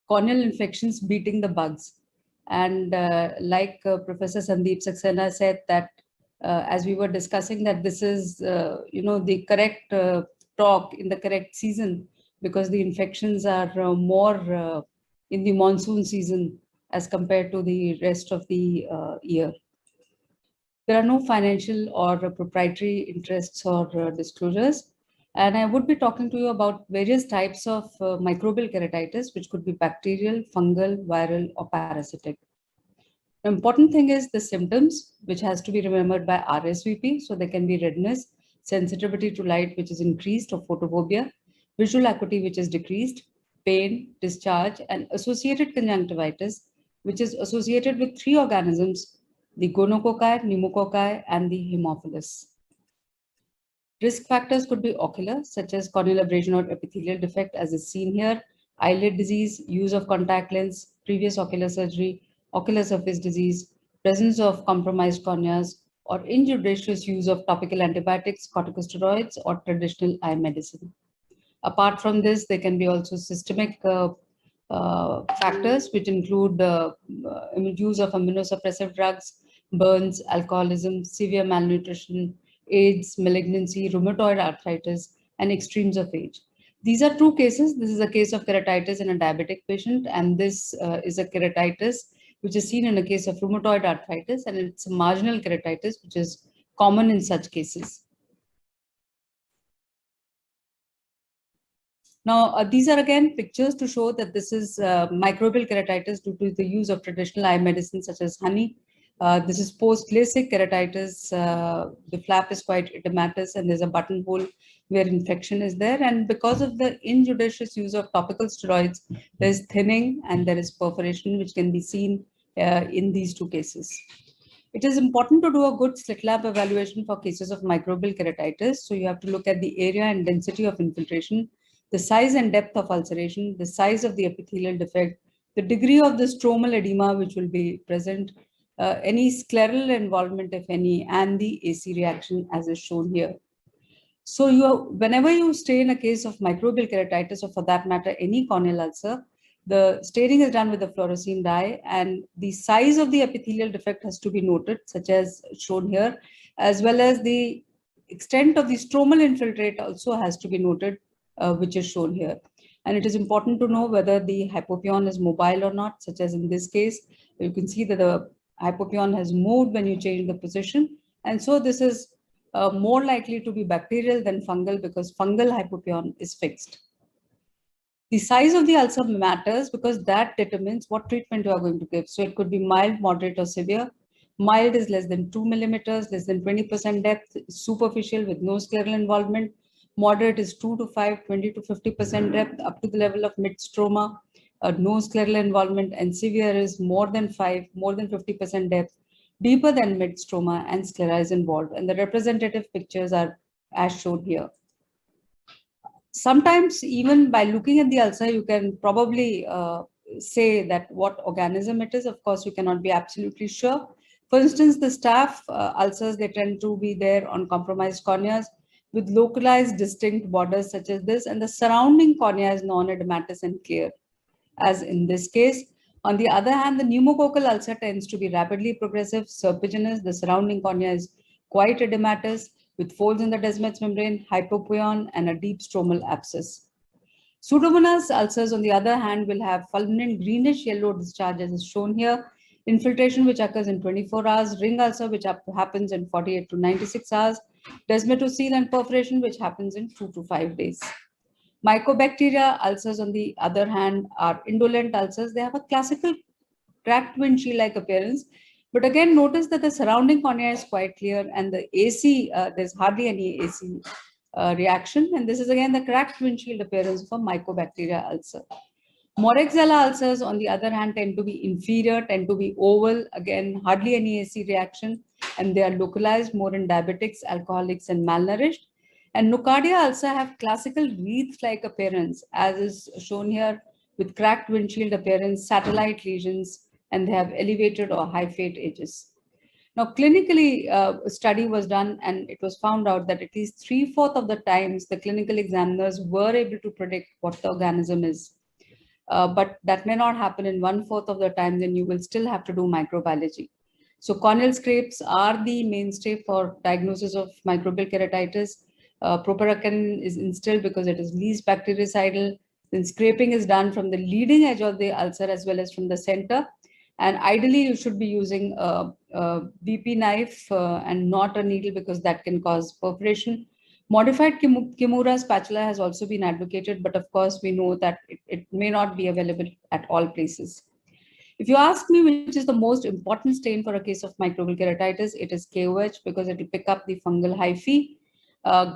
corneal infections beating the bugs. And like Professor Sandeep Saxena said that as we were discussing that this is, the correct talk in the correct season, because the infections are more in the monsoon season as compared to the rest of the year. There are no financial or proprietary interests or disclosures. And I would be talking to you about various types of microbial keratitis, which could be bacterial, fungal, viral, or parasitic. The important thing is the symptoms, which has to be remembered by RSVP. So there can be redness, sensitivity to light, which is increased, or photophobia, visual acuity, which is decreased, pain, discharge, and associated conjunctivitis, which is associated with three organisms, the gonococci, pneumococci, and the Haemophilus. Risk factors could be ocular, such as corneal abrasion or epithelial defect, as is seen here, eyelid disease, use of contact lens, previous ocular surgery, ocular surface disease, presence of compromised corneas, or injudicious use of topical antibiotics, corticosteroids, or traditional eye medicine. Apart from this, there can be also systemic factors, which include use of immunosuppressive drugs, burns, alcoholism, severe malnutrition, AIDS, malignancy, rheumatoid arthritis, and extremes of age. These are two cases. This is a case of keratitis in a diabetic patient, and this is a keratitis which is seen in a case of rheumatoid arthritis, and it's a marginal keratitis, which is common in such cases. Now, these are again pictures to show that this is microbial keratitis due to the use of traditional eye medicine such as honey. This is post-LASIK keratitis. The flap is quite edematous and there's a buttonhole where infection is there. And because of the injudicious use of topical steroids, there's thinning and there is perforation, which can be seen in these two cases. It is important to do a good slit lamp evaluation for cases of microbial keratitis. So you have to look at the area and density of infiltration, the size and depth of ulceration, the size of the epithelial defect, the degree of the stromal edema which will be present, any scleral involvement, if any, and the AC reaction as is shown here. So whenever you stay in a case of microbial keratitis, or for that matter, any corneal ulcer, the staining is done with a fluorescein dye, and the size of the epithelial defect has to be noted, such as shown here, as well as the extent of the stromal infiltrate also has to be noted, which is shown here. And it is important to know whether the hypopyon is mobile or not, such as in this case. You can see that the hypopyon has moved when you change the position. And so this is more likely to be bacterial than fungal, because fungal hypopyon is fixed. The size of the ulcer matters because that determines what treatment you are going to give. So it could be mild, moderate, or severe. Mild is less than 2 millimeters, less than 20% depth, superficial with no scleral involvement. Moderate is 2 to 5, 20 to 50% depth, up to the level of mid-stroma, no scleral involvement, and severe is more than 5, more than 50% depth, deeper than mid-stroma, and sclera is involved. And the representative pictures are as shown here. Sometimes even by looking at the ulcer, you can probably say that what organism it is. Of course, you cannot be absolutely sure. For instance, the staph ulcers, they tend to be there on compromised corneas with localized distinct borders such as this, and the surrounding cornea is non-edematous and clear, as in this case. On the other hand, the pneumococcal ulcer tends to be rapidly progressive, serpiginous. The surrounding cornea is quite edematous, with folds in the Descemet's membrane, hypopyon, and a deep stromal abscess. Pseudomonas ulcers, on the other hand, will have fulminant greenish yellow discharge, as is shown here. Infiltration, which occurs in 24 hours. Ring ulcer, which happens in 48 to 96 hours. Descemetocele and perforation, which happens in 2 to 5 days. Mycobacteria ulcers, on the other hand, are indolent ulcers. They have a classical cracked windshield-like appearance. But again, notice that the surrounding cornea is quite clear, and the AC, there's hardly any AC reaction. And this is again the cracked windshield appearance of a mycobacteria ulcer. Moraxella ulcers, on the other hand, tend to be inferior, tend to be oval, again, hardly any AC reaction, and they are localized more in diabetics, alcoholics, and malnourished. And nocardia ulcer have classical wreath-like appearance, as is shown here, with cracked windshield appearance, satellite lesions, and they have elevated or hyphae edges. Now, clinically, a study was done, and it was found out that at least 3/4 of the times, the clinical examiners were able to predict what the organism is. but that may not happen in 1/4 of the time, then you will still have to do microbiology. So corneal scrapes are the mainstay for diagnosis of microbial keratitis. Proparacaine is instilled because it is least bactericidal. Then scraping is done from the leading edge of the ulcer as well as from the center. And ideally, you should be using a BP knife and not a needle, because that can cause perforation. Modified Kimura spatula has also been advocated, but of course, we know that it may not be available at all places. If you ask me which is the most important stain for a case of microbial keratitis, it is KOH, because it will pick up the fungal hyphae.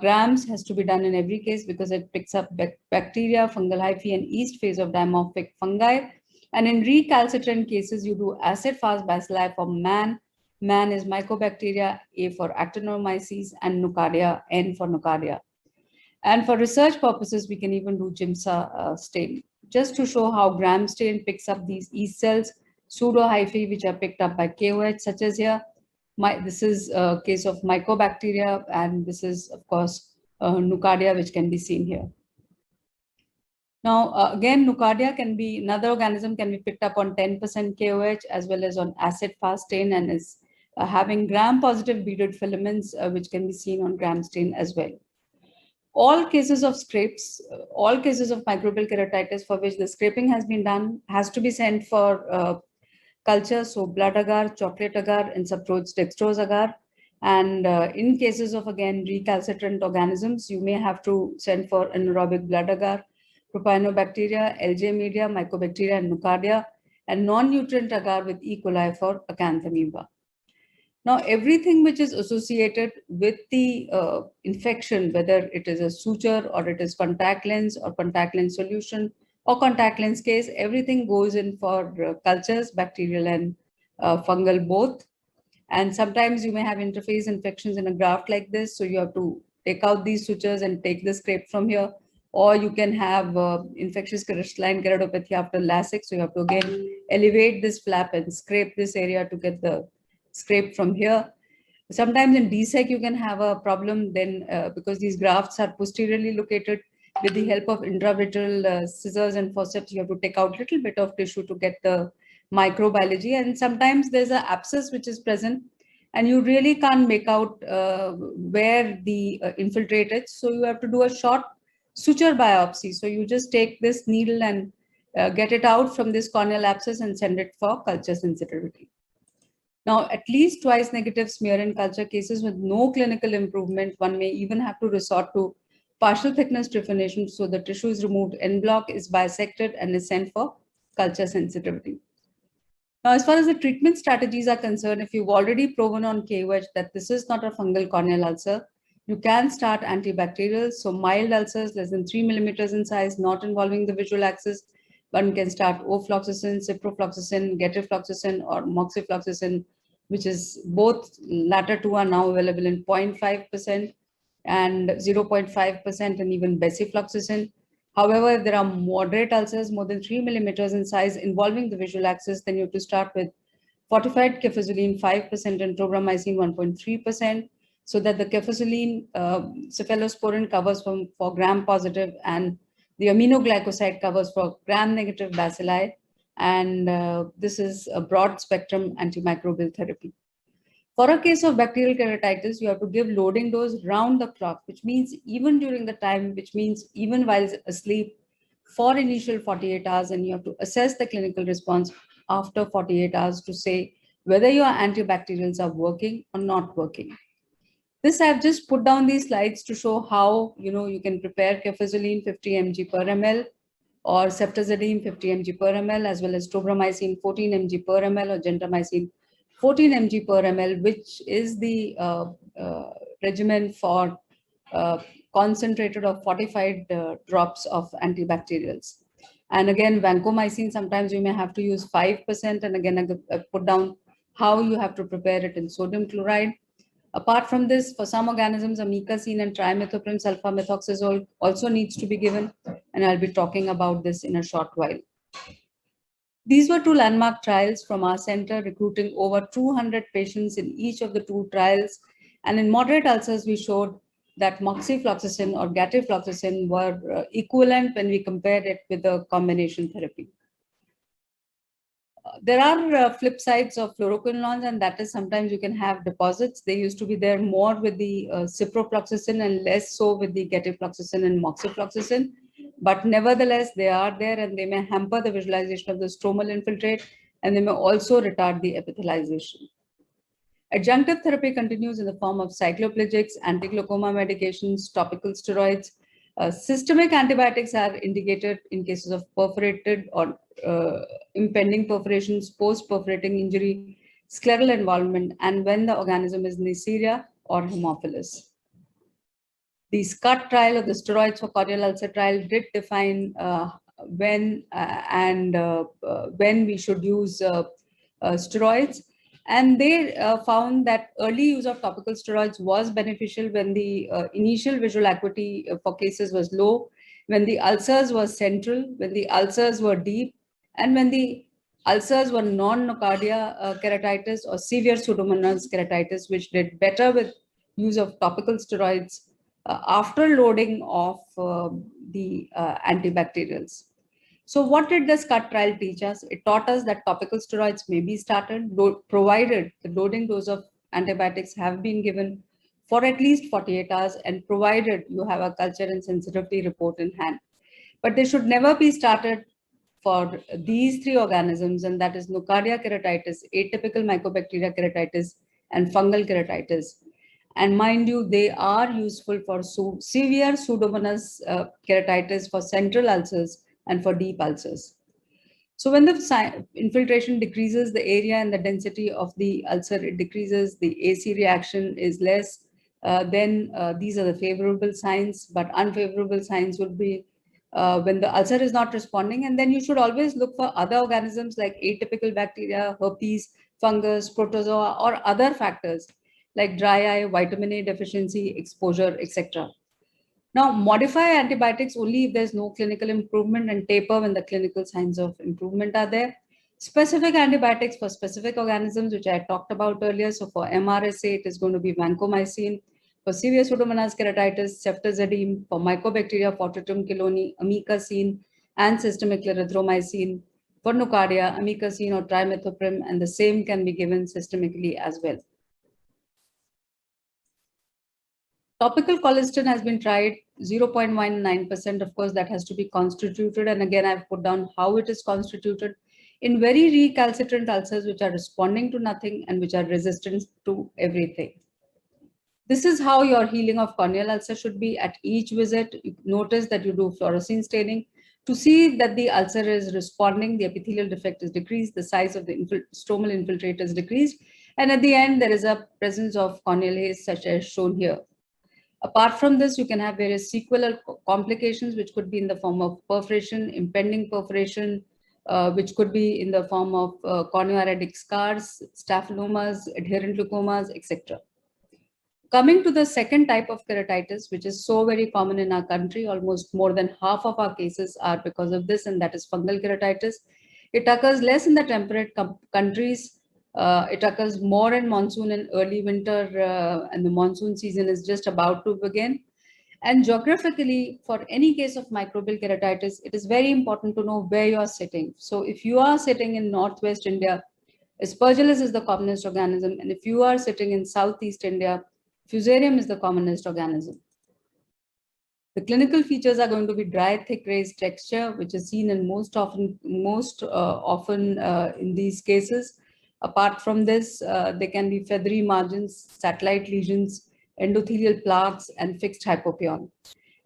Grams has to be done in every case because it picks up bacteria, fungal hyphae, and yeast phase of dimorphic fungi. And in recalcitrant cases, you do acid-fast bacilli for MAN. MAN is mycobacteria, A for actinomyces, and Nocardia, N for Nocardia. And for research purposes, we can even do GIMSA stain, just to show how Gram stain picks up these yeast cells, pseudohyphae, which are picked up by KOH, such as here. This is a case of mycobacteria, and this is, of course, Nocardia, which can be seen here. Now, again, Nocardia can be, another organism can be picked up on 10% KOH as well as on acid-fast stain, and is having gram-positive beaded filaments, which can be seen on Gram stain as well. All cases of scrapes, all cases of microbial keratitis for which the scraping has been done has to be sent for culture. So blood agar, chocolate agar, and subtrodes dextrose agar. And in cases of, again, recalcitrant organisms, you may have to send for anaerobic blood agar, propionobacteria, LJ media, mycobacteria, and Nocardia, and non-nutrient agar with E. coli for acanthamoeba. Now, everything which is associated with the infection, whether it is a suture or it is contact lens or contact lens solution or contact lens case, everything goes in for cultures, bacterial and fungal both. And sometimes you may have interface infections in a graft like this. So you have to take out these sutures and take the scrape from here. Or you can have infectious crystalline keratopathy after LASIK. So you have to again elevate this flap and scrape this area to get the scrape from here. Sometimes in DSEC, you can have a problem then because these grafts are posteriorly located. With the help of intravitreal scissors and forceps, you have to take out a little bit of tissue to get the microbiology. And sometimes there's an abscess which is present, and you really can't make out where the infiltrate is. So you have to do a short suture biopsy. So you just take this needle and get it out from this corneal abscess and send it for culture sensitivity. Now, at least twice negative smear in culture cases with no clinical improvement, one may even have to resort to partial thickness trephination. So the tissue is removed, en bloc is bisected, and is sent for culture sensitivity. Now, as far as the treatment strategies are concerned, if you've already proven on KOH that this is not a fungal corneal ulcer, you can start antibacterials. So mild ulcers less than 3 millimeters in size, not involving the visual axis, one can start ofloxacin, ciprofloxacin, gefloxacin, or moxifloxacin, which is both latter two are now available in 0.5% and 0.5%, and even becifloxacin. However, if there are moderate ulcers more than 3 millimeters in size involving the visual axis, then you have to start with fortified cefazolin 5% and tobramycin 1.3%, so that the cefazolin cephalosporin covers for gram positive, and the aminoglycoside covers for gram negative bacilli. And this is a broad spectrum antimicrobial therapy. For a case of bacterial keratitis, you have to give loading dose round the clock, which means even during the time, which means even while asleep for initial 48 hours, and you have to assess the clinical response after 48 hours to say whether your antibacterials are working or not working. This I've just put down these slides to show how you can prepare cefazolin 50 mg per ml or ceftazidime 50 mg per ml, as well as tobramycin 14 mg per ml or gentamicin 14 mg per ml, which is the regimen for concentrated or fortified drops of antibacterials. And again, vancomycin, sometimes you may have to use 5%. And again, I put down how you have to prepare it in sodium chloride. Apart from this, for some organisms, amikacin and trimethoprim sulfamethoxazole also needs to be given. And I'll be talking about this in a short while. These were two landmark trials from our center, recruiting over 200 patients in each of the two trials. And in moderate ulcers, we showed that moxifloxacin or gatifloxacin were equivalent when we compared it with the combination therapy. There are flip sides of fluoroquinolones, and that is sometimes you can have deposits. They used to be there more with the ciprofloxacin and less so with the gatifloxacin and moxifloxacin. But nevertheless, they are there and they may hamper the visualization of the stromal infiltrate, and they may also retard the epithelialization. Adjunctive therapy continues in the form of cycloplegics, anti-glaucoma medications, topical steroids. Systemic antibiotics are indicated in cases of perforated or impending perforations, post-perforating injury, scleral involvement, and when the organism is Neisseria or Haemophilus. The SCUT trial or the steroids for corneal ulcer trial did define when we should use steroids. And they found that early use of topical steroids was beneficial when the initial visual acuity for cases was low, when the ulcers were central, when the ulcers were deep, and when the ulcers were non-nocardia keratitis or severe pseudomonas keratitis, which did better with use of topical steroids after loading of the antibacterials. So what did the SCUT trial teach us? It taught us that topical steroids may be started, provided the loading dose of antibiotics have been given for at least 48 hours and provided you have a culture and sensitivity report in hand. But they should never be started for these three organisms, and that is nocardia keratitis, atypical mycobacteria keratitis, and fungal keratitis. And mind you, they are useful for severe pseudomonas keratitis, for central ulcers, and for deep ulcers. So when the infiltration decreases, the area and the density of the ulcer, it decreases, the AC reaction is less, then these are the favorable signs, but unfavorable signs would be when the ulcer is not responding. And then you should always look for other organisms like atypical bacteria, herpes, fungus, protozoa, or other factors like dry eye, vitamin A deficiency, exposure, etc. Now, modify antibiotics only if there's no clinical improvement, and taper when the clinical signs of improvement are there. Specific antibiotics for specific organisms, which I talked about earlier. So for MRSA, it is going to be vancomycin. For severe pseudomonas keratitis, ceftazidime. For mycobacteria, Fortitutum kiloni, amikacin, and systemic erythromycin. For nocardia, amikacin or trimethoprim, and the same can be given systemically as well. Topical colistin has been tried, 0.19%. Of course, that has to be constituted. And again, I've put down how it is constituted in very recalcitrant ulcers, which are responding to nothing and which are resistant to everything. This is how your healing of corneal ulcer should be. At each visit, you notice that you do fluorescein staining to see that the ulcer is responding, the epithelial defect is decreased, the size of the stromal infiltrate is decreased. And at the end, there is a presence of corneal haze, such as shown here. Apart from this, you can have various sequelar complications, which could be in the form of perforation, impending perforation, which could be in the form of corneoaradic scars, staphylomas, adherent leukomas, etc. Coming to the second type of keratitis, which is so very common in our country, almost more than half of our cases are because of this, and that is fungal keratitis. It occurs less in the temperate countries. It occurs more in monsoon and early winter, and the monsoon season is just about to begin. And geographically, for any case of microbial keratitis, it is very important to know where you are sitting. So if you are sitting in Northwest India, Aspergillus is the commonest organism. And if you are sitting in Southeast India, Fusarium is the commonest organism. The clinical features are going to be dry, thick, raised texture, which is seen in most often in these cases. Apart from this, there can be feathery margins, satellite lesions, endothelial plaques, and fixed hypopyon.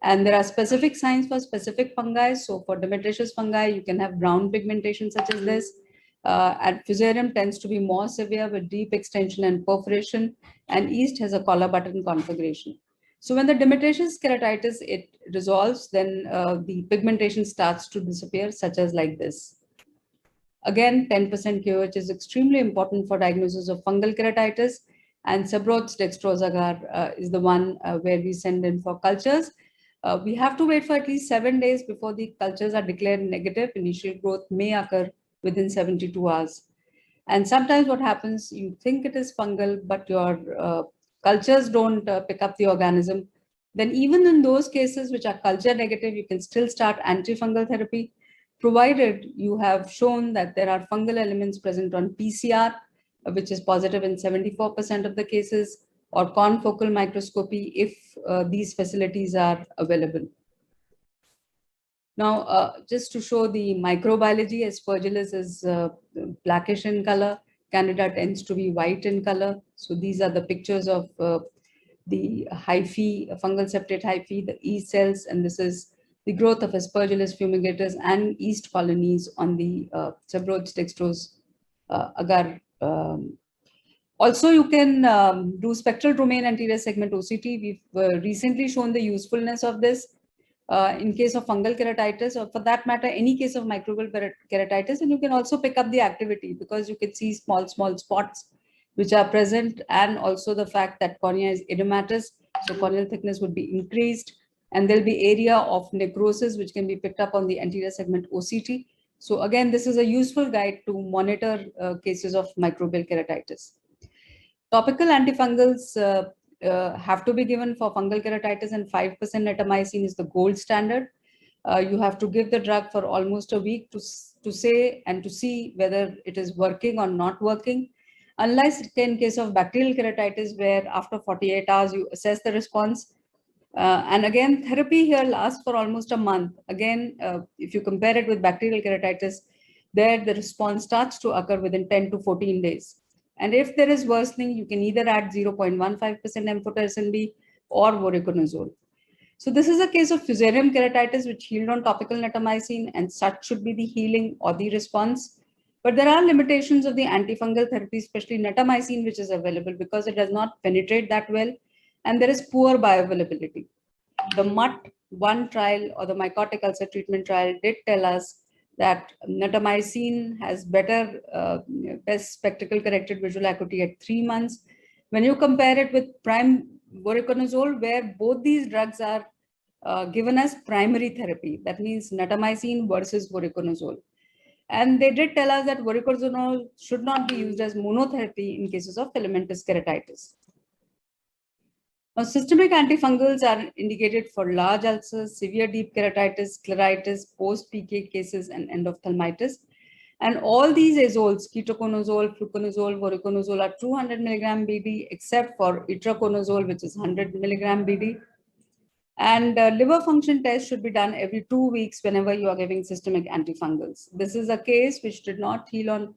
And there are specific signs for specific fungi. So for Demetrius fungi, you can have brown pigmentation such as this. And Fusarium tends to be more severe with deep extension and perforation, and yeast has a collar button configuration. So when the Demetrius keratitis, it resolves, then the pigmentation starts to disappear, such as like this. Again, 10% QOH is extremely important for diagnosis of fungal keratitis, and Sebrot's dextrose agar is the one where we send in for cultures. We have to wait for at least 7 days before the cultures are declared negative. Initial growth may occur within 72 hours. And sometimes what happens, you think it is fungal, but your cultures don't pick up the organism. then even in those cases which are culture negative, you can still start antifungal therapy, provided you have shown that there are fungal elements present on PCR, which is positive in 74% of the cases, or confocal microscopy if these facilities are available. Now, just to show the microbiology, Aspergillus is blackish in color. Candida tends to be white in color. So these are the pictures of the hyphae, fungal septate hyphae, the E cells, and this is the growth of Aspergillus fumigators and yeast colonies on the Seborrhoeides dextrose agar. Also, you can do spectral domain anterior segment OCT. We've recently shown the usefulness of this in case of fungal keratitis, or for that matter, any case of microbial keratitis. And you can also pick up the activity because you can see small spots which are present, and also the fact that cornea is edematous, so corneal thickness would be increased, and there'll be area of necrosis which can be picked up on the anterior segment OCT. So again, this is a useful guide to monitor cases of microbial keratitis. Topical antifungals have to be given for fungal keratitis, and 5% netamycin is the gold standard. You have to give the drug for almost a week to say and to see whether it is working or not working. Unless in case of bacterial keratitis, where after 48 hours you assess the response. And again, therapy here lasts for almost a month. Again, if you compare it with bacterial keratitis, there the response starts to occur within 10 to 14 days. And if there is worsening, you can either add 0.15% amphotericin B or voriconazole. So this is a case of fusarium keratitis which healed on topical netamycin, and such should be the healing or the response. But there are limitations of the antifungal therapy, especially netamycin, which is available because it does not penetrate that well, and there is poor bioavailability. The MUT1 trial, or the mycotic ulcer treatment trial, did tell us that netamycin has best spectacle corrected visual acuity at 3 months. When you compare it with prime voriconazole, where both these drugs are given as primary therapy, that means netamycin versus voriconazole. And they did tell us that voriconazole should not be used as monotherapy in cases of filamentous keratitis. Now, systemic antifungals are indicated for large ulcers, severe deep keratitis, scleritis, post-PK cases, and endophthalmitis. And all these azoles, ketoconazole, fluconazole, voriconazole, are 200 milligram BD, except for itraconazole, which is 100 milligram BD. And liver function tests should be done every 2 weeks whenever you are giving systemic antifungals. This is a case which did not heal on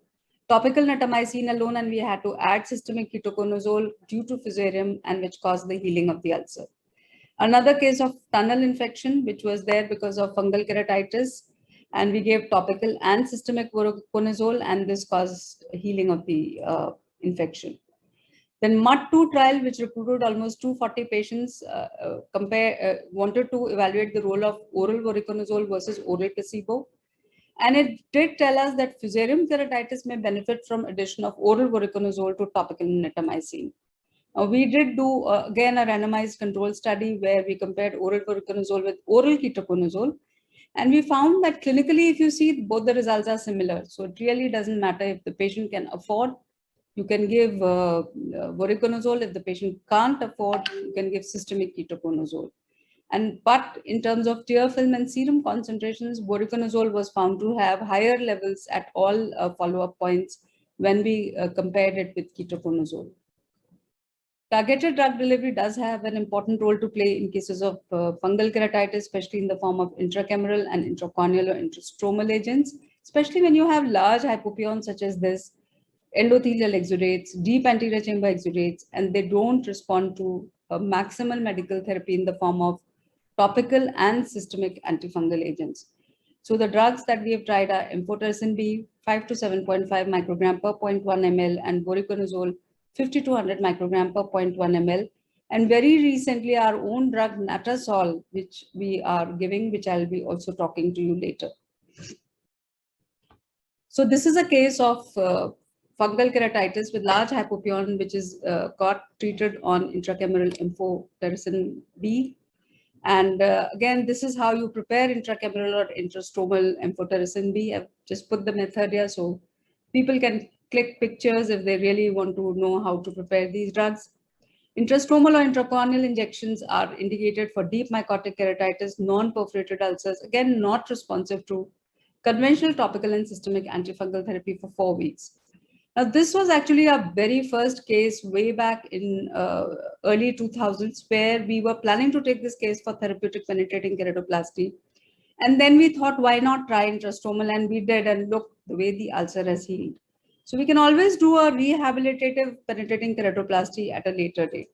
topical netamycin alone, and we had to add systemic ketoconazole due to fusarium, and which caused the healing of the ulcer. Another case of tunnel infection, which was there because of fungal keratitis, and we gave topical and systemic voriconazole, and this caused healing of the infection. Then MUT2 trial, which recruited almost 240 patients, wanted to evaluate the role of oral voriconazole versus oral placebo. And it did tell us that fusarium keratitis may benefit from addition of oral voriconazole to topical netamycin. We did do, again, a randomized control study where we compared oral voriconazole with oral ketoconazole. And we found that clinically, if you see, both the results are similar. So it really doesn't matter if the patient can afford. You can give voriconazole. If the patient can't afford, you can give systemic ketoconazole. But in terms of tear film and serum concentrations, voriconazole was found to have higher levels at all follow-up points when we compared it with ketoconazole. Targeted drug delivery does have an important role to play in cases of fungal keratitis, especially in the form of intracameral and intracorneal or intrastromal agents, especially when you have large hypopyon such as this, endothelial exudates, deep anterior chamber exudates, and they don't respond to maximal medical therapy in the form of topical and systemic antifungal agents. So the drugs that we have tried are amphotericin B, 5 to 7.5 microgram per 0.1 ml, and voriconazole, 50 to 100 microgram per 0.1 ml. And very recently, our own drug Natasol, which we are giving, which I'll be also talking to you later. So this is a case of fungal keratitis with large hypopyon, which is got treated on intracameral amphotericin B. And again, this is how you prepare intracameral or intrastromal amphotericin B. I've just put the method here so people can click pictures if they really want to know how to prepare these drugs. Intrastromal or intracorneal injections are indicated for deep mycotic keratitis, non-perforated ulcers, again, not responsive to conventional topical and systemic antifungal therapy for 4 weeks. Now, this was actually our very first case way back in early 2000s, where we were planning to take this case for therapeutic penetrating keratoplasty. And then we thought, why not try intrastromal? And we did, and look, the way the ulcer has healed. So we can always do a rehabilitative penetrating keratoplasty at a later date.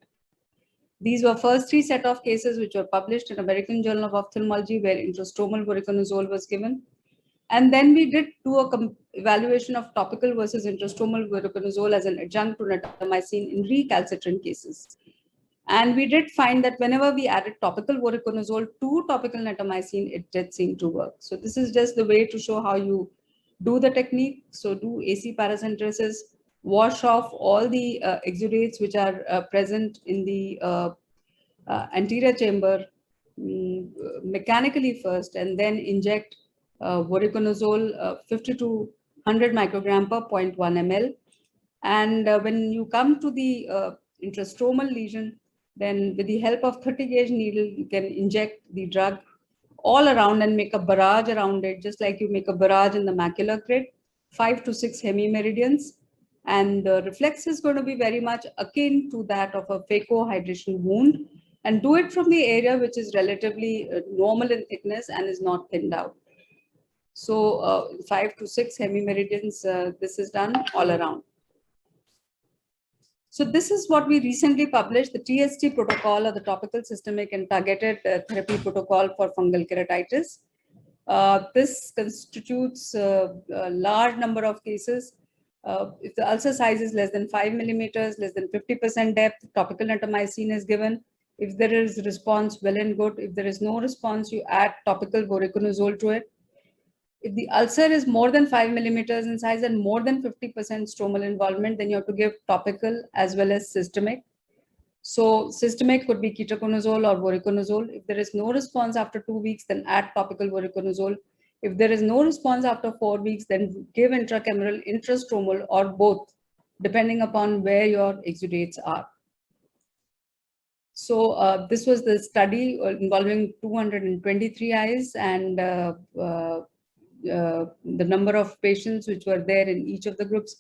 These were first 3 set of cases which were published in American Journal of Ophthalmology, where intrastromal voriconazole was given. And then we did do a evaluation of topical versus intrastromal voriconazole as an adjunct to natamycin in recalcitrant cases. And we did find that whenever we added topical voriconazole to topical natamycin, it did seem to work. So this is just the way to show how you do the technique. So do AC paracentesis, wash off all the exudates which are present in the anterior chamber mechanically first, and then inject voriconazole 50 to 100 microgram per 0.1 ml. And when you come to the intrastromal lesion, then with the help of 30 gauge needle, you can inject the drug all around and make a barrage around it, just like you make a barrage in the macular grid, 5 to 6 hemimeridians. And the reflex is going to be very much akin to that of a phacohydration wound, and do it from the area which is relatively normal in thickness and is not thinned out. So 5 to 6 hemimeridians, this is done all around. So this is what we recently published, the TST protocol, or the topical systemic and targeted therapy protocol for fungal keratitis. This constitutes a large number of cases. If the ulcer size is less than 5 millimeters, less than 50% depth, topical natamycin is given. If there is response, well and good. If there is no response, you add topical voriconazole to it. If the ulcer is more than 5 millimeters in size and more than 50% stromal involvement, then you have to give topical as well as systemic. So systemic could be ketoconazole or voriconazole. If there is no response after 2 weeks, then add topical voriconazole. If there is no response after 4 weeks, then give intracameral, intrastromal, or both, depending upon where your exudates are. So this was the study involving 223 eyes, and the number of patients which were there in each of the groups.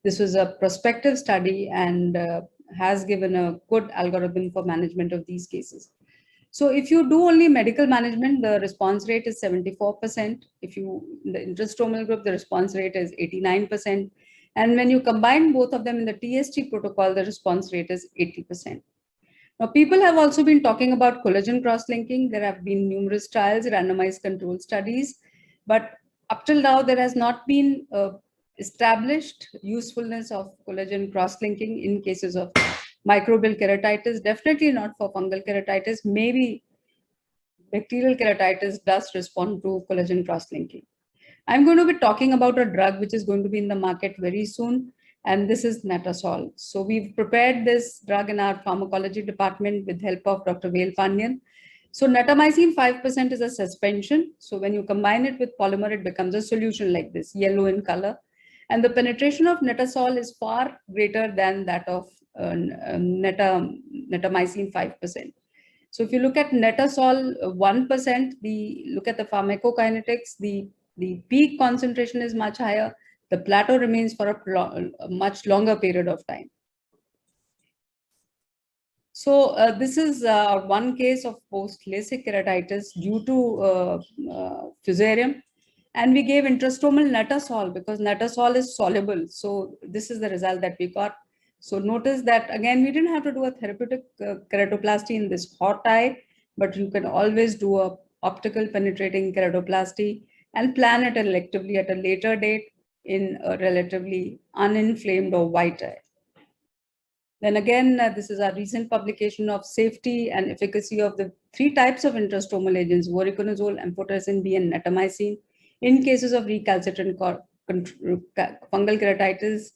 This was a prospective study and has given a good algorithm for management of these cases. So if you do only medical management, the response rate is 74%. If you, in the intrastromal group, the response rate is 89%. And when you combine both of them in the TST protocol, the response rate is 80%. Now, people have also been talking about collagen cross-linking. There have been numerous trials, randomized control studies, but up till now, there has not been established usefulness of collagen cross-linking in cases of microbial keratitis, definitely not for fungal keratitis. Maybe bacterial keratitis does respond to collagen cross-linking. I'm going to be talking about a drug which is going to be in the market very soon, and this is Natasol. So we've prepared this drug in our pharmacology department with help of Dr. Vel Pandian. So natamycin 5% is a suspension. So when you combine it with polymer, it becomes a solution like this, yellow in color. And the penetration of Natasol is far greater than that of natamycin 5%. So if you look at Natasol 1%, look at the pharmacokinetics, the peak concentration is much higher. The plateau remains for a much longer period of time. So this is one case of post-LASIK keratitis due to fusarium. And we gave intrastromal Natasol because Natasol is soluble. So this is the result that we got. So notice that, again, we didn't have to do a therapeutic keratoplasty in this hot eye, but you can always do a optical penetrating keratoplasty and plan it electively at a later date in a relatively uninflamed or white eye. Then again, this is our recent publication of safety and efficacy of the 3 types of intrastromal agents, voriconazole, amphotericin B, and natamycin, in cases of recalcitrant fungal keratitis.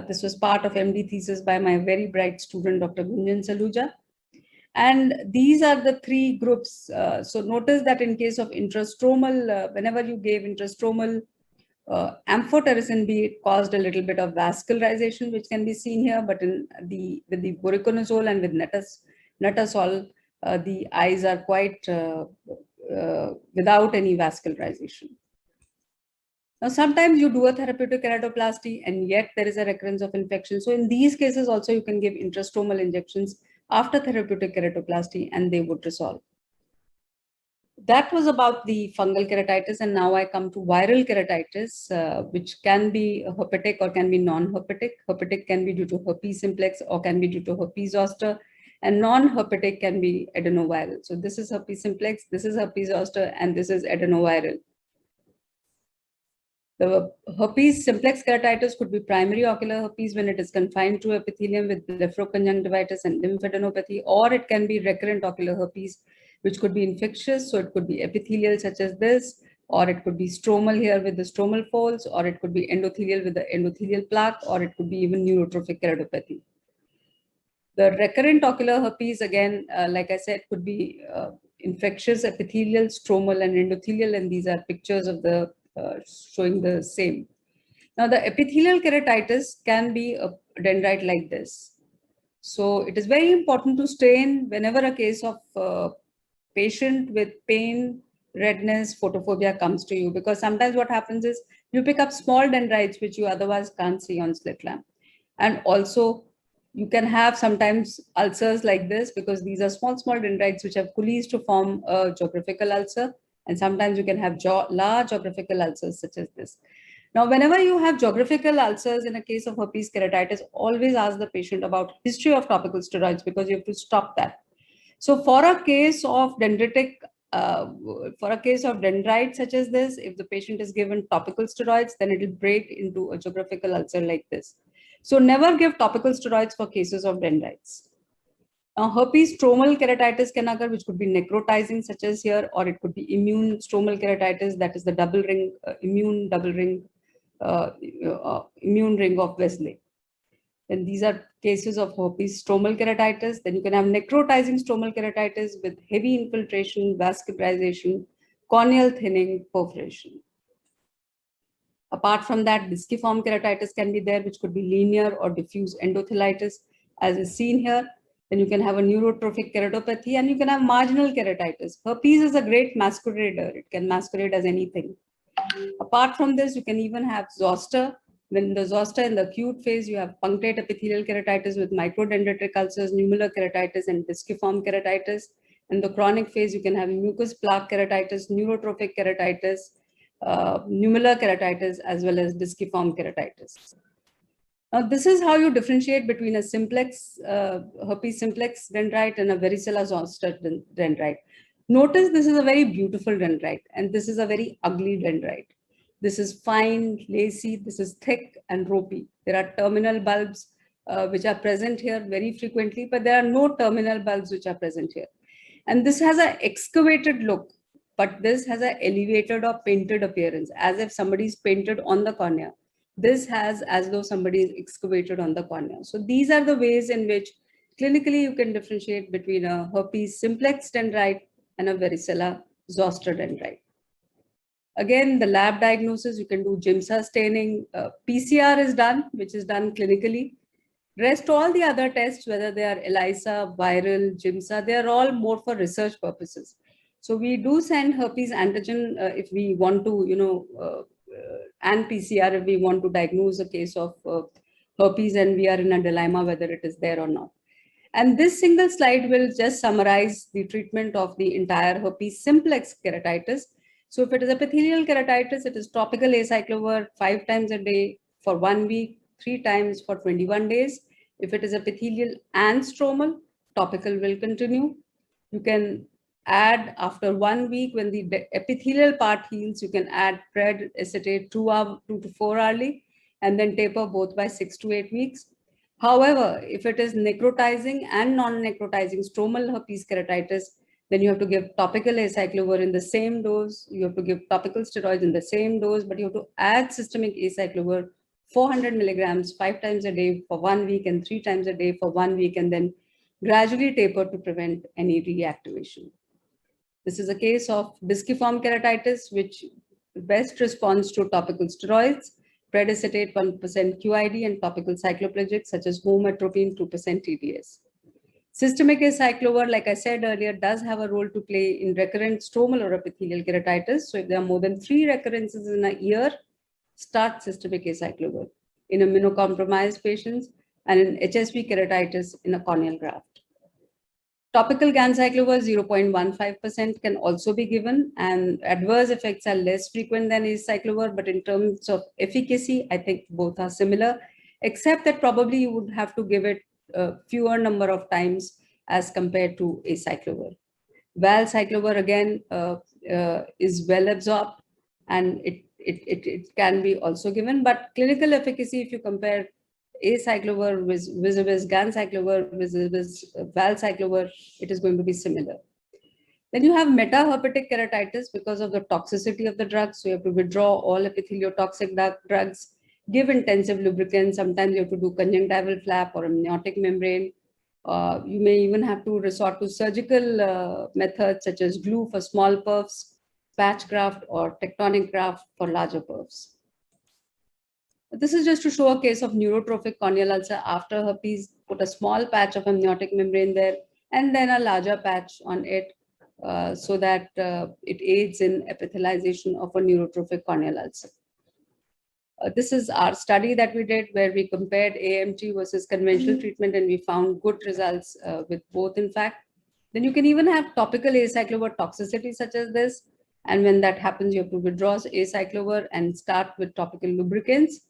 This was part of MD thesis by my very bright student, Dr. Gunjan Saluja. And these are the 3 groups. So notice that in case of intrastromal, whenever you gave intrastromal Amphotericin B caused a little bit of vascularization, which can be seen here, but with the voriconazole and with netasol, the eyes are quite without any vascularization. Now, sometimes you do a therapeutic keratoplasty and yet there is a recurrence of infection. So in these cases also you can give intrastromal injections after therapeutic keratoplasty and they would resolve. That was about the fungal keratitis, and now I come to viral keratitis, which can be herpetic or can be non-herpetic. Herpetic can be due to herpes simplex or can be due to herpes zoster, and non-herpetic can be adenoviral. So this is herpes simplex, this is herpes zoster, and this is adenoviral. The herpes simplex keratitis could be primary ocular herpes when it is confined to epithelium with blepharoconjunctivitis and lymphadenopathy, or it can be recurrent ocular herpes, which could be infectious. So it could be epithelial such as this, or it could be stromal here with the stromal folds, or it could be endothelial with the endothelial plaque, or it could be even neurotrophic keratopathy. The recurrent ocular herpes, again, like I said, could be infectious, epithelial, stromal, and endothelial, and these are pictures of the showing the same. Now, the epithelial keratitis can be a dendrite like this. So it is very important to stain whenever a case of patient with pain, redness, photophobia comes to you, because sometimes what happens is you pick up small dendrites which you otherwise can't see on slit lamp. And also you can have sometimes ulcers like this because these are small dendrites which have coalesced to form a geographical ulcer. And sometimes you can have large geographical ulcers such as this. Now, whenever you have geographical ulcers in a case of herpes keratitis, always ask the patient about history of topical steroids because you have to stop that. So for a case of dendritic, for a case of dendrite such as this, if the patient is given topical steroids, then it will break into a geographical ulcer like this. So never give topical steroids for cases of dendrites. Now, herpes stromal keratitis can occur, which could be necrotizing, such as here, or it could be immune stromal keratitis, that is the double ring, immune ring of Wesley. Then these are cases of herpes stromal keratitis. Then you can have necrotizing stromal keratitis with heavy infiltration, vascularization, corneal thinning, perforation. Apart from that, disciform keratitis can be there, which could be linear or diffuse endothelitis, as is seen here. Then you can have a neurotrophic keratopathy, and you can have marginal keratitis. Herpes is a great masquerader. It can masquerade as anything. Apart from this, you can even have zoster. When the zoster in the acute phase, you have punctate epithelial keratitis with microdendritic ulcers, nummular keratitis, and disciform keratitis. In the chronic phase, you can have mucus plaque keratitis, neurotrophic keratitis, nummular keratitis, as well as disciform keratitis. Now, this is how you differentiate between a simplex, herpes simplex dendrite and a varicella zoster dendrite. Notice this is a very beautiful dendrite and this is a very ugly dendrite. This is fine, lacy, this is thick and ropey. There are terminal bulbs which are present here very frequently, but there are no terminal bulbs which are present here. And this has an excavated look, but this has an elevated or painted appearance, as if somebody's painted on the cornea. This has as though somebody is excavated on the cornea. So these are the ways in which clinically you can differentiate between a herpes simplex dendrite and a varicella zoster dendrite. Again, the lab diagnosis, you can do GIMSA staining. PCR is done, which is done clinically. Rest all the other tests, whether they are ELISA, viral, GIMSA, they are all more for research purposes. So we do send herpes antigen if we want to, and PCR if we want to diagnose a case of herpes and we are in a dilemma whether it is there or not. And this single slide will just summarize the treatment of the entire herpes simplex keratitis. So if it is epithelial keratitis, it is topical acyclovir 5 times a day for 1 week, 3 times for 21 days. If it is epithelial and stromal, topical will continue. You can add after 1 week when the epithelial part heals, you can add pred acetate 2 to 4 hourly and then taper both by 6 to 8 weeks. However, if it is necrotizing and non-necrotizing stromal herpes keratitis, then you have to give topical acyclovir in the same dose. You have to give topical steroids in the same dose, but you have to add systemic acyclovir 400 milligrams 5 times a day for 1 week and 3 times a day for 1 week, and then gradually taper to prevent any reactivation. This is a case of disciform keratitis, which best response to topical steroids, Predicetate 1% QID, and topical cycloplegics such as hometropine 2% TDS. Systemic acyclovir, like I said earlier, does have a role to play in recurrent stromal or epithelial keratitis. So if there are more than 3 recurrences in a year, start systemic acyclovir in immunocompromised patients and in HSV keratitis in a corneal graft. Topical ganciclovir 0.15% can also be given, and adverse effects are less frequent than acyclovir, but in terms of efficacy, I think both are similar, except that probably you would have to give it a fewer number of times as compared to acyclovir. Valcyclovir again is well absorbed, and it can be also given, but clinical efficacy, if you compare acyclovir vis-a-vis ganciclovir vis-a-vis valcyclovir, it is going to be similar. Then you have metaherpetic keratitis because of the toxicity of the drugs. So you have to withdraw all epitheliotoxic drugs, give intensive lubricants. Sometimes you have to do conjunctival flap or amniotic membrane. You may even have to resort to surgical methods such as glue for small perfs, patch graft, or tectonic graft for larger perfs. This is just to show a case of neurotrophic corneal ulcer after herpes. Put a small patch of amniotic membrane there and then a larger patch on it so that it aids in epithelialization of a neurotrophic corneal ulcer. This is our study that we did where we compared AMT versus conventional treatment, and we found good results with both, in fact. Then you can even have topical acyclovir toxicity such as this. And when that happens, you have to withdraw acyclovir and start with topical lubricants.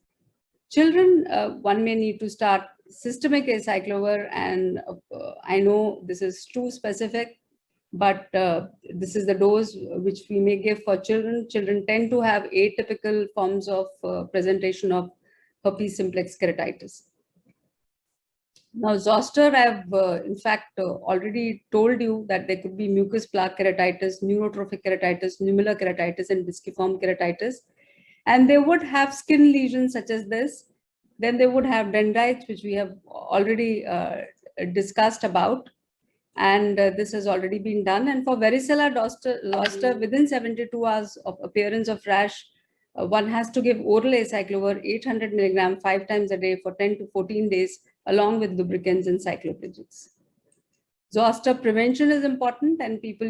Children, one may need to start systemic acyclovir, and I know this is too specific, but this is the dose which we may give for children. Children tend to have atypical forms of presentation of herpes simplex keratitis. Now, zoster, I've in fact already told you that there could be mucus plaque keratitis, neurotrophic keratitis, nummular keratitis, and disciform keratitis. And they would have skin lesions such as this. Then they would have dendrites, which we have already discussed about. And this has already been done. And for varicella zoster, within 72 hours of appearance of rash, one has to give oral acyclovir 800 milligram 5 times a day for 10 to 14 days, along with lubricants and cycloplegics. Zoster prevention is important, and people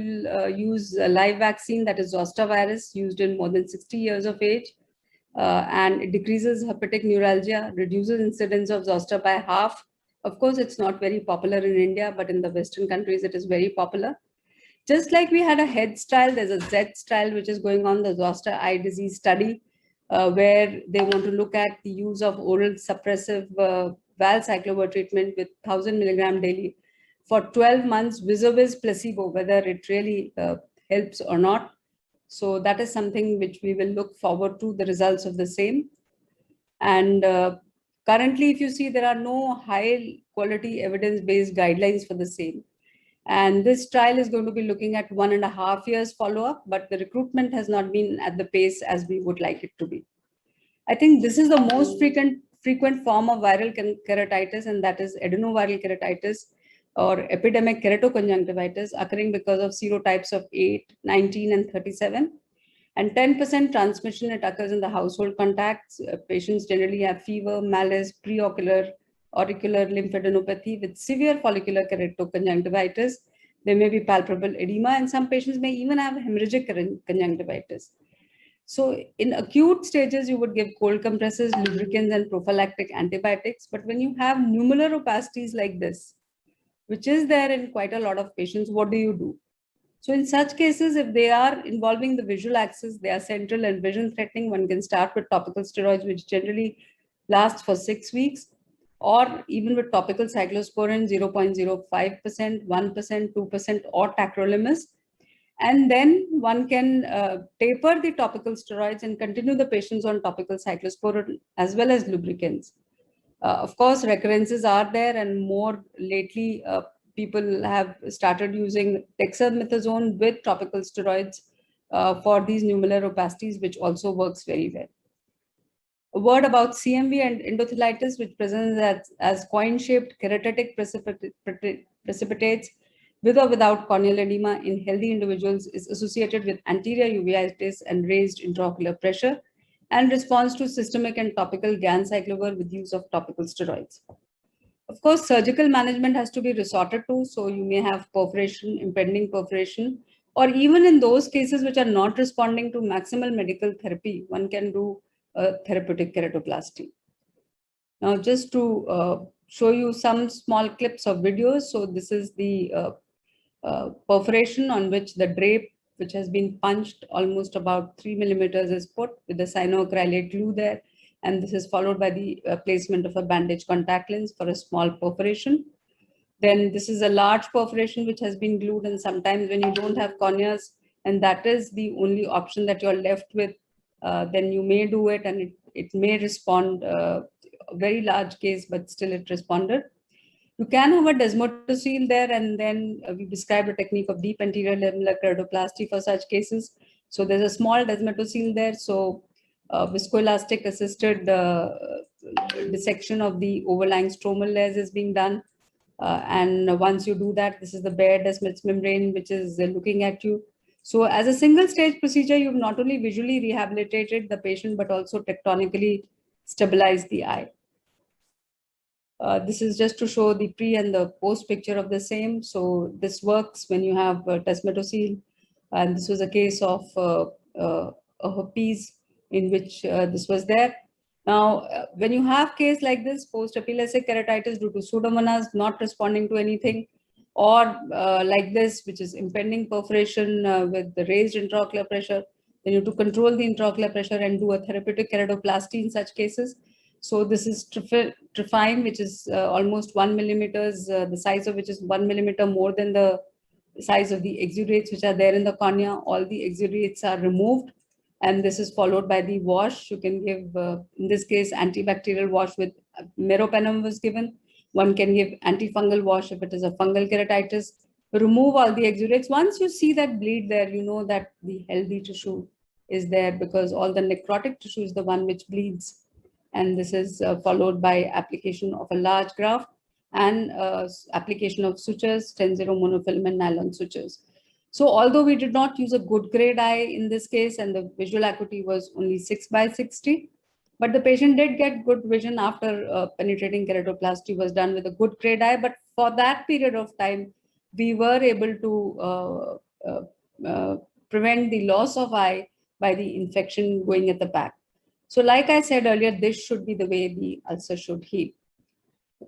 use a live vaccine, that is zoster virus, used in more than 60 years of age. And it decreases herpetic neuralgia, reduces incidence of zoster by half. Of course, it's not very popular in India, but in the Western countries, it is very popular. Just like we had a HEADS trial, there's a ZETS trial, which is going on, the zoster eye disease study, where they want to look at the use of oral suppressive valcyclovir treatment with 1000 milligram daily for 12 months vis-a-vis placebo, whether it really helps or not. So that is something which we will look forward to, the results of the same. And currently, if you see, there are no high quality evidence-based guidelines for the same. And this trial is going to be looking at 1.5 years follow-up, but the recruitment has not been at the pace as we would like it to be. I think this is the most frequent form of viral keratitis, and that is adenoviral keratitis or epidemic keratoconjunctivitis, occurring because of serotypes of 8, 19, and 37. And 10% transmission, it occurs in the household contacts. Patients generally have fever, malaise, preocular, auricular lymphadenopathy with severe follicular keratoconjunctivitis. There may be palpable edema, and some patients may even have hemorrhagic conjunctivitis. So in acute stages, you would give cold compresses, lubricants, and prophylactic antibiotics. But when you have nummular opacities like this, which is there in quite a lot of patients, what do you do? So in such cases, if they are involving the visual axis, they are central and vision threatening, one can start with topical steroids, which generally last for 6 weeks, or even with topical cyclosporin 0.05%, 1%, 2%, or tacrolimus. And then one can taper the topical steroids and continue the patients on topical cyclosporin as well as lubricants. Of course, recurrences are there, and more lately, people have started using dexamethasone with topical steroids for these nummular opacities, which also works very well. A word about CMV and endothelitis, which presents as coin-shaped keratitic precipitates with or without corneal edema in healthy individuals is associated with anterior uveitis and raised intraocular pressure, and responds to systemic and topical ganciclovir with use of topical steroids. Of course, surgical management has to be resorted to, so you may have perforation, impending perforation, or even in those cases which are not responding to maximal medical therapy, one can do a therapeutic keratoplasty. Now, just to show you some small clips of videos. So this is the perforation on which the drape, which has been punched almost about 3 millimeters, is put with the cyanoacrylate glue there. And this is followed by the placement of a bandage contact lens for a small perforation. Then this is a large perforation which has been glued, and sometimes when you don't have corneas and that is the only option that you're left with, then you may do it, and it may respond, a very large case, but still it responded. You can have a desmotocele there, and then we described a technique of deep anterior lamellar keratoplasty for such cases. So there's a small desmotocele there. So viscoelastic assisted dissection of the overlying stromal layers is being done. And once you do that, this is the bare Descemet's membrane, which is looking at you. So as a single stage procedure, you've not only visually rehabilitated the patient, but also tectonically stabilized the eye. This is just to show the pre and the post picture of the same. So this works when you have desmetocele. And this was a case of a herpes in which this was there. Now, when you have case like this, post-epileptic keratitis due to pseudomonas not responding to anything, or like this, which is impending perforation with the raised intraocular pressure, then you have to control the intraocular pressure and do a therapeutic keratoplasty in such cases. So this is Trifine, which is almost 1 millimeters, the size of which is 1 millimeter more than the size of the exudates which are there in the cornea. All the exudates are removed, and this is followed by the wash. You can give, in this case, antibacterial wash with meropenem was given. One can give antifungal wash if it is a fungal keratitis. Remove all the exudates. Once you see that bleed there, you know that the healthy tissue is there, because all the necrotic tissue is the one which bleeds. And this is followed by application of a large graft and application of sutures, 10-0 monofilament nylon sutures. So although we did not use a good grade eye in this case, and the visual acuity was only 6/60, but the patient did get good vision after penetrating keratoplasty was done with a good grade eye. But for that period of time, we were able to prevent the loss of eye by the infection going at the back. So like I said earlier, this should be the way the ulcer should heal.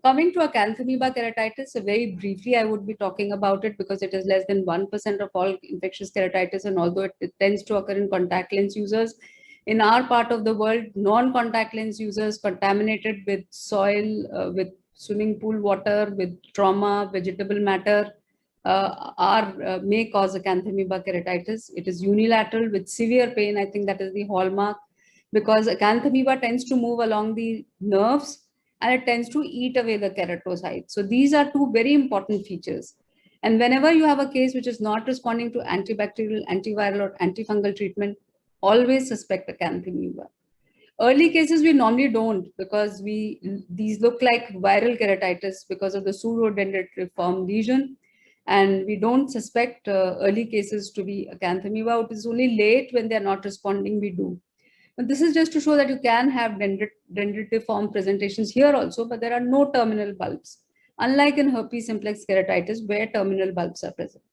Coming to acanthamoeba keratitis, very briefly, I would be talking about it because it is less than 1% of all infectious keratitis, and although it tends to occur in contact lens users, in our part of the world, non-contact lens users contaminated with soil, with swimming pool water, with trauma, vegetable matter, may cause acanthamoeba keratitis. It is unilateral with severe pain. I think that is the hallmark, because acanthamoeba tends to move along the nerves and it tends to eat away the keratocytes. So these are two very important features. And whenever you have a case which is not responding to antibacterial, antiviral, or antifungal treatment, always suspect acanthamoeba. Early cases we normally don't, because these look like viral keratitis because of the pseudodendritic lesion, and we don't suspect early cases to be acanthamoeba. It is only late when they are not responding we do. But this is just to show that you can have dendritiform presentations here also, but there are no terminal bulbs, unlike in herpes simplex keratitis where terminal bulbs are present.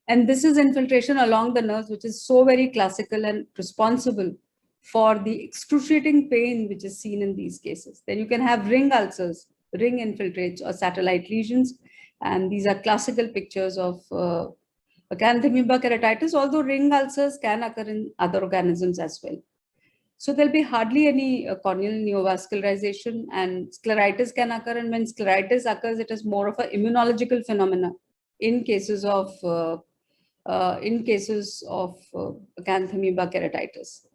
And this is infiltration along the nerves, which is so very classical and responsible for the excruciating pain which is seen in these cases. Then you can have ring ulcers, ring infiltrates, or satellite lesions. And these are classical pictures of acanthamoeba keratitis, although ring ulcers can occur in other organisms as well. So there'll be hardly any corneal neovascularization, and scleritis can occur. And when scleritis occurs, it is more of an immunological phenomena in cases of acanthamoeba keratitis.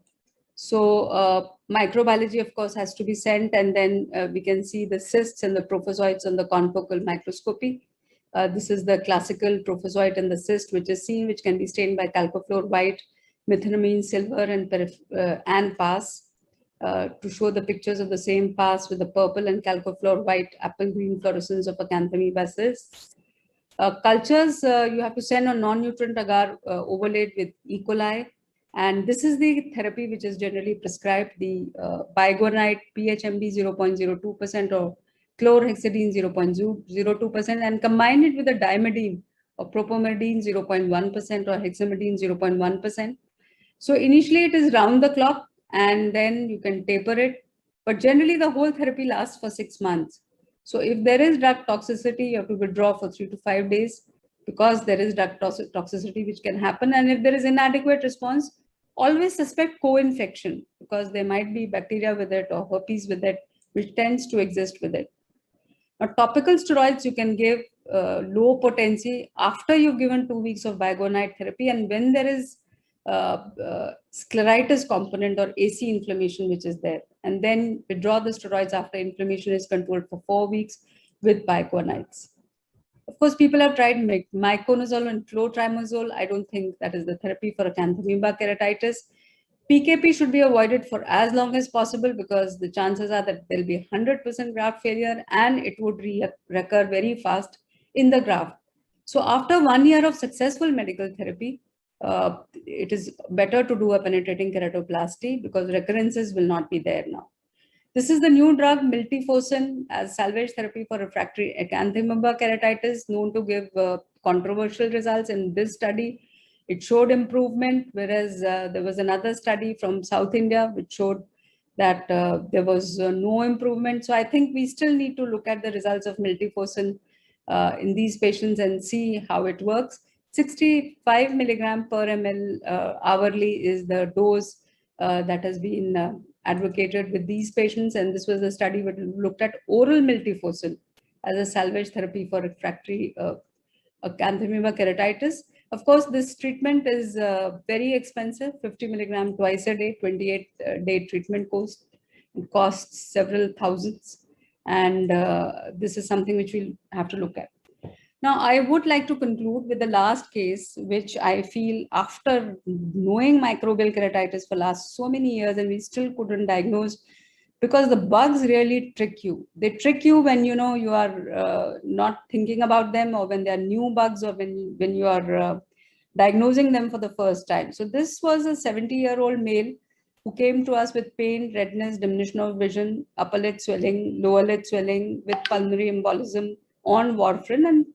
So microbiology, of course, has to be sent, and then we can see the cysts and the prophysoids on the confocal microscopy. This is the classical prophysoid and the cyst, which is seen, which can be stained by chalcofluor white, methenamine silver, and PAS, to show the pictures of the same PAS with the purple and chalcofluor white apple green fluorescence of acanthamoeba cysts. Cultures, you have to send a non-nutrient agar overlaid with E. coli. And this is the therapy which is generally prescribed, the Bigonite PHMB 0.02% or chlorhexidine 0.02%, and combine it with a diamidine or propamidine 0.1% or hexamidine 0.1%. So initially it is round the clock and then you can taper it. But generally the whole therapy lasts for 6 months. So if there is drug toxicity, you have to withdraw for 3 to 5 days because there is drug toxicity which can happen. And if there is inadequate response, always suspect co-infection because there might be bacteria with it or herpes with it, which tends to exist with it. Now, topical steroids you can give low potency after you've given 2 weeks of Bigonite therapy, and when there is scleritis component or AC inflammation which is there, and then withdraw the steroids after inflammation is controlled for 4 weeks with Biconites. Of course, people have tried miconazole and clotrimazole. I don't think that is the therapy for acanthamoeba keratitis. PKP should be avoided for as long as possible because the chances are that there'll be 100% graft failure and it would recur very fast in the graft. So after 1 year of successful medical therapy, it is better to do a penetrating keratoplasty because recurrences will not be there now. This is the new drug, miltefosine, as salvage therapy for refractory acanthamoeba keratitis, known to give controversial results. In this study, it showed improvement, whereas there was another study from South India which showed that there was no improvement. So I think we still need to look at the results of miltefosine in these patients and see how it works. 65 milligram per ml hourly is the dose that has been advocated with these patients, and this was a study that looked at oral miltefosine as a salvage therapy for refractory acanthamoeba keratitis. Of course, this treatment is very expensive, 50 milligram twice a day, 28-day treatment course. It costs several thousands, and this is something which we'll have to look at. Now, I would like to conclude with the last case, which I feel after knowing microbial keratitis for last so many years and we still couldn't diagnose because the bugs really trick you. They trick you when you know you are not thinking about them or when they are new bugs or when you are diagnosing them for the first time. So this was a 70-year-old male who came to us with pain, redness, diminution of vision, upper lid swelling, lower lid swelling with pulmonary embolism on warfarin, and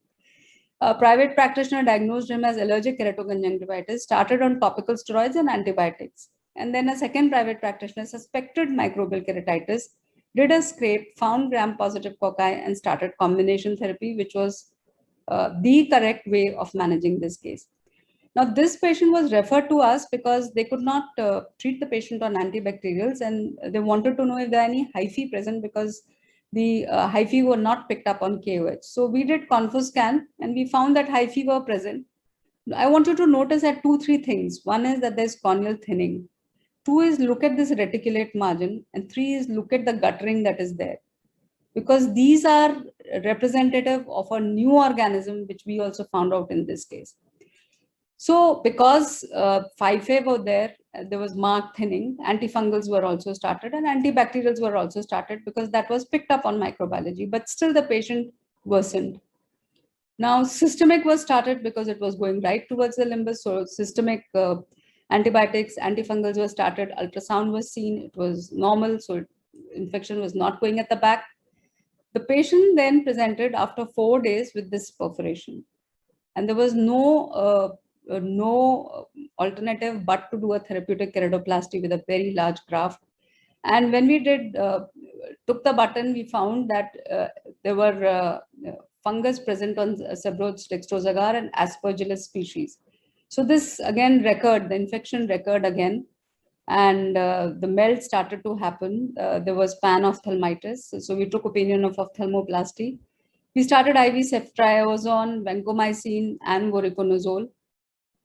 a private practitioner diagnosed him as allergic keratoconjunctivitis, started on topical steroids and antibiotics. And then a second private practitioner suspected microbial keratitis, did a scrape, found gram-positive cocci, and started combination therapy, which was the correct way of managing this case. Now, this patient was referred to us because they could not treat the patient on antibacterials, and they wanted to know if there are any hyphae present because the hyphae were not picked up on KOH. So we did ConfoScan and we found that hyphae were present. I want you to notice that 2-3 things. One is that there's corneal thinning. 2 is look at this reticulate margin, and 3 is look at the guttering that is there. Because these are representative of a new organism, which we also found out in this case. So because hyphae were there was marked thinning, antifungals were also started and antibacterials were also started because that was picked up on microbiology, but still the patient worsened. Now systemic was started because it was going right towards the limbus, so systemic antibiotics, antifungals were started, ultrasound was seen, it was normal, so infection was not going at the back. The patient then presented after 4 days with this perforation, and there was no alternative but to do a therapeutic keratoplasty with a very large graft. And when we did took the button, we found that there were fungus present on Sebrot's dextrose agar and Aspergillus species. So this again recurred, the infection recurred again, and the melt started to happen. There was panophthalmitis, so we took opinion of ophthalmoplasty. We started IV ceftriaxone, vancomycin, and voriconazole.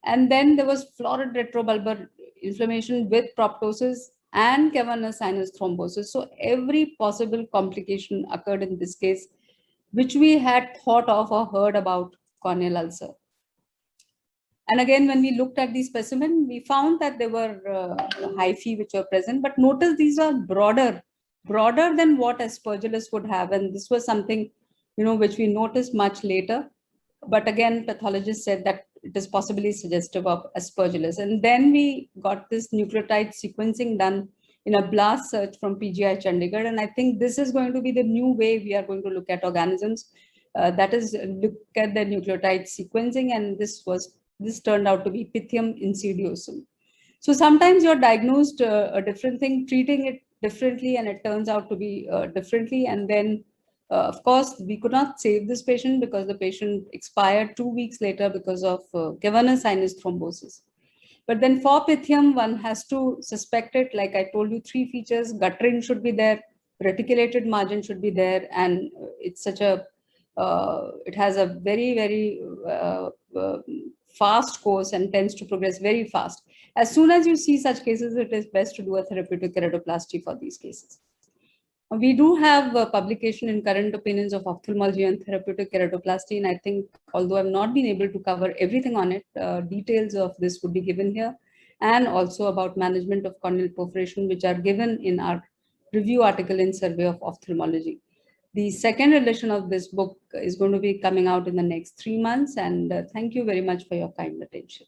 And then there was florid retrobulbar inflammation with proptosis and cavernous sinus thrombosis. So every possible complication occurred in this case, which we had thought of or heard about corneal ulcer. And again, when we looked at the specimen, we found that there were hyphae which were present, but notice these are broader than what Aspergillus would have. And this was something, which we noticed much later. But again, pathologists said that it is possibly suggestive of aspergillus. And then we got this nucleotide sequencing done in a blast search from PGI Chandigarh. And I think this is going to be the new way we are going to look at organisms. That is, look at the nucleotide sequencing. And this turned out to be Pythium insidiosum. So sometimes you're diagnosed a different thing, treating it differently, and it turns out to be differently. And then, of course, we could not save this patient because the patient expired 2 weeks later because of cavernous sinus thrombosis. But then for Pythium, one has to suspect it. Like I told you, 3 features: guttering should be there, reticulated margin should be there, and it's such a it has a very, very fast course and tends to progress very fast. As soon as you see such cases, it is best to do a therapeutic keratoplasty for these cases. We do have a publication in Current Opinions of Ophthalmology and Therapeutic Keratoplasty, and I think, although I've not been able to cover everything on it, details of this would be given here, and also about management of corneal perforation, which are given in our review article in Survey of Ophthalmology. The second edition of this book is going to be coming out in the next 3 months, and thank you very much for your kind attention.